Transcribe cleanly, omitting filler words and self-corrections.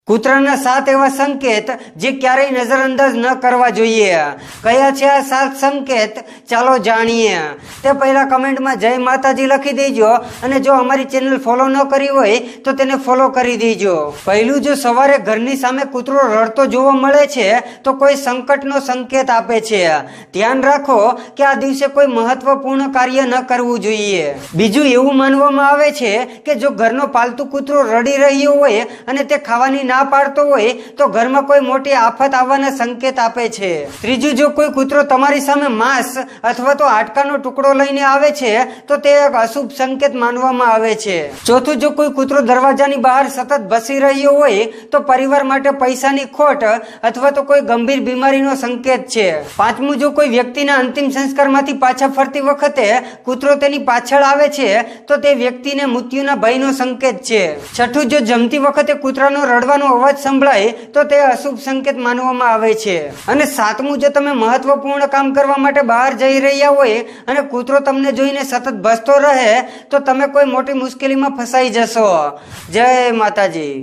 કૂતરાના 7 એવા સંકેત જે ક્યારેય નજરઅંદાજ ન કરવા જોઈએ. કયા છે આ 7 સંકેત? ચાલો જાણીએ. તે પહેલા કમેન્ટમાં જય માતાજી લખી દેજો અને જો અમારી ચેનલ ફોલો ન કરી હોય તો તેને ફોલો કરી દેજો. પહેલું, જો સવારે ઘરની સામે કૂતરો રડતો જોવા મળે છે તો કોઈ સંકટનો સંકેત આપે છે. ધ્યાન રાખો કે આ દિવસે કોઈ મહત્વપૂર્ણ કાર્ય ન કરવું જોઈએ. બીજું, એવું માનવામાં આવે છે કે જો ઘરનો પાલતુ કૂતરો રડી રહ્યો હોય અને તે ખાવાની ના પાડતો હોય તો ઘરમાં કોઈ મોટી આફત આવવાના સંકેત આપે છે. ત્રીજું, જો કોઈ કૂતરો તમારી સામે માંસ અથવા તો હાડકાનો ટુકડો લઈને આવે છે તો તે એક અશુભ સંકેત માનવામાં આવે છે. ચોથું, જો કોઈ કૂતરો દરવાજાની બહાર સતત ભસી રહ્યો હોય તો પરિવાર માટે પૈસાની ખોટ અથવા તો કોઈ ગંભીર બીમારીનો સંકેત છે. પાંચમું, જો કોઈ વ્યક્તિના અંતિમ સંસ્કારમાંથી પાછા ફરતી વખતે કૂતરો તેની પાછળ આવે છે તો તે વ્યક્તિને મૃત્યુના ભયનો સંકેત છે. છઠ્ઠું, જો જમતી વખતે કૂતરાનો રડવાનો અવાજ સંભળાય તો તે અશુભ સંકેત માનવામાં આવે છે. અને સાતમું, જો તમે મહત્વપૂર્ણ કામ કરવા માટે બહાર જઈ રહ્યા હોય અને કૂતરો તમને જોઈને સતત ભસતો રહે તો તમે કોઈ મોટી મુશ્કેલીમાં ફસાઈ જશો. જય માતાજી.